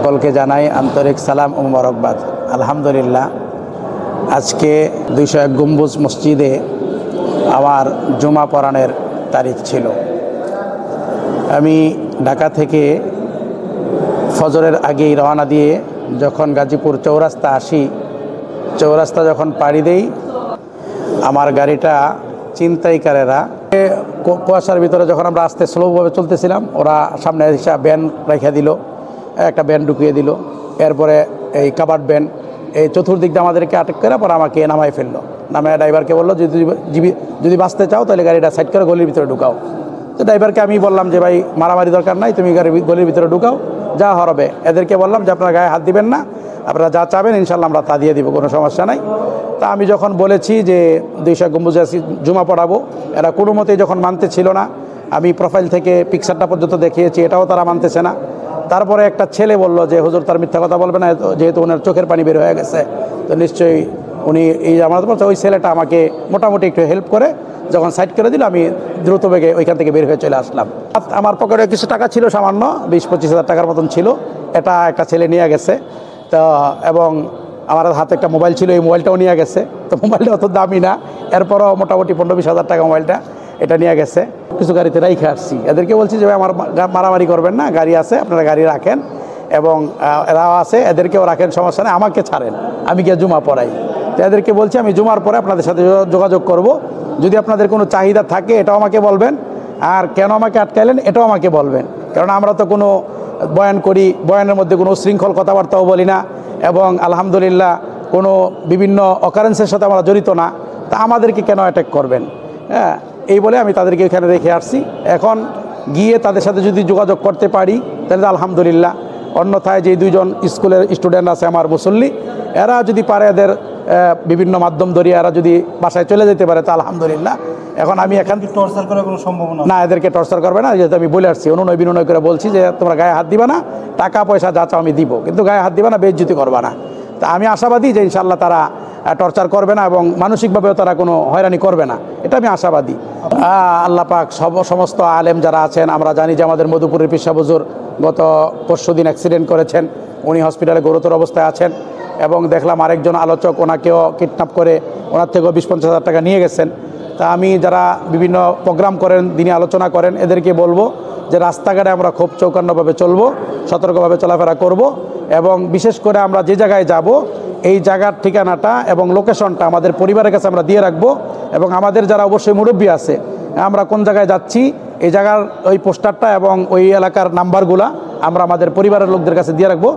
সকলকে জানাই আন্তরিক সালাম ও মোবারকবাদ। আলহামদুলিল্লাহ, আজকে 201 গম্বুজ মসজিদে আমার জুমা পড়ানোর তারিখ ছিল। আমি ঢাকা থেকে ফজরের আগেই রওনা দিয়ে যখন গাজীপুর চৌরাস্তা আসি, চৌরাস্তা যখন পাড়ি দেই, আমার গাড়িটা ছিনতাইকারেরা কুয়াশার ভিতরে যখন আমরা আস্তে স্লোভাবে চলতেছিলাম, ওরা সামনে এসে ব্যান রেখে দিল, একটা ব্যান ঢুকিয়ে দিল। এরপরে এই কাবার্ড ব্যান, এই চতুর্দিক দিয়ে আমাদেরকে আটক করে পরে আমাকে নামাই ফেললো। নামায় ড্রাইভারকে বললো যদি বাঁচতে চাও তাহলে গাড়িটা সাইড করে গলির ভিতরে ঢুকাও। তো ড্রাইভারকে আমি বললাম যে ভাই, মারামারি দরকার নাই, তুমি গলির ভিতরে ঢুকাও, যা হবে। এদেরকে বললাম যে আপনারা গায়ে হাত দিবেন না, আপনারা যা চাবেন ইনশাল্লাহ আমরা তা দিয়ে দিব, কোনো সমস্যা নাই। তা আমি যখন বলেছি যে 201 গম্বুজে জুমা পড়াবো, এরা কোনো মতেই যখন মানতে ছিল না। আমি প্রোফাইল থেকে পিকচারটা পর্যন্ত দেখিয়েছি, এটাও তারা মানতেছে না। তারপরে একটা ছেলে বলল যে হুজুর তার মিথ্যা কথা বলবে না, যেহেতু ওনার চোখের পানি বের হয়ে গেছে, তো নিশ্চয়ই উনি এই আমাদের বলছে। ওই ছেলেটা আমাকে মোটামুটি একটু হেল্প করে যখন সাইড করে দিল, আমি দ্রুত বেগে ওইখান থেকে বের হয়ে চলে আসলাম। আমার পকেটে কিছু টাকা ছিল, সামান্য 20-25 হাজার টাকার মতন ছিল, এটা একটা ছেলে নিয়ে গেছে। তো এবং আমার হাতে একটা মোবাইল ছিল, এই মোবাইলটাও নিয়ে গেছে। তো মোবাইলটা অত দামি না, এরপরও মোটামুটি 15-20 হাজার টাকা মোবাইলটা এটা নিয়ে গেছে। কিছু গাড়িতে রাইখে আসছি, এদেরকে বলছি যে আমার মারামারি করবেন না, গাড়ি আছে, আপনারা গাড়ি রাখেন, এবং এরাও আছে, এদেরকেও রাখেন, সমস্যা নেই, আমাকে ছাড়েন, আমি গিয়ে জুমা পড়াই। তো এদেরকে বলছি আমি জুমার পরে আপনাদের সাথে যোগাযোগ করব, যদি আপনাদের কোনো চাহিদা থাকে এটাও আমাকে বলবেন, আর কেন আমাকে আটকাইলেন এটাও আমাকে বলবেন। কারণ আমরা তো কোনো বয়ান করি, বয়ানের মধ্যে কোনো উশৃঙ্খল কথাবার্তাও বলি না, এবং আলহামদুলিল্লাহ কোনো বিভিন্ন অকারেন্সের সাথে আমরা জড়িত না। তা আমাদেরকে কেন অ্যাটাক করবেন? হ্যাঁ, এই বলে আমি তাদেরকে এখানে রেখে আসছি। এখন গিয়ে তাদের সাথে যদি যোগাযোগ করতে পারি তাহলে আলহামদুলিল্লাহ, অন্যথায় যে 2জন স্কুলের স্টুডেন্ট আছে আমার মুসল্লি, এরা যদি পারে, এদের বিভিন্ন মাধ্যম ধরিয়ে এরা যদি বাসায় চলে যেতে পারে, তা আলহামদুলিল্লাহ। এখন আমি এখান থেকে টর্চার করার কোনো সম্ভাবনা না, এদেরকে টর্চার করবে না, যেহেতু আমি বলে আসছি, অনুনয় বিনয় করে বলছি যে তোমরা গায়ে হাত দিবা না, টাকা পয়সা যা চাও আমি দিব, কিন্তু গায়ে হাত দিবা না, বেইজ্জতি করবা না। তা আমি আশাবাদী যে ইনশাআল্লাহ তারা টর্চার করবে না, এবং মানসিকভাবেও তারা কোনো হয়রানি করবে না, এটা আমি আশাবাদী। আল্লাহ পাক সমস্ত আলেম যারা আছেন, আমরা জানি যে আমাদের মধুপুরের পিসা হুজুর গত পরশুদিন অ্যাক্সিডেন্ট করেছেন, উনি হসপিটালে গুরুতর অবস্থায় আছেন, এবং দেখলাম আরেকজন আলোচক ওনাকেও কিডন্যাপ করে ওনার থেকেও 20-50 হাজার টাকা নিয়ে গেছেন। তা আমি যারা বিভিন্ন প্রোগ্রাম করেন, দিনে আলোচনা করেন, এদেরকে বলবো যে রাস্তাঘাটে আমরা খুব চৌকান্নভাবে চলবো, সতর্কভাবে চলাফেরা করব, এবং বিশেষ করে আমরা যে জায়গায় যাব এই জায়গার ঠিকানাটা এবং লোকেশনটা আমাদের পরিবারের কাছে আমরা দিয়ে রাখবো, এবং আমাদের যারা অবশ্যই মুরব্বী আছে, আমরা কোন জায়গায় যাচ্ছি এই জায়গার ওই পোস্টারটা এবং ওই এলাকার নাম্বারগুলা আমরা আমাদের পরিবারের লোকদের কাছে দিয়ে রাখবো,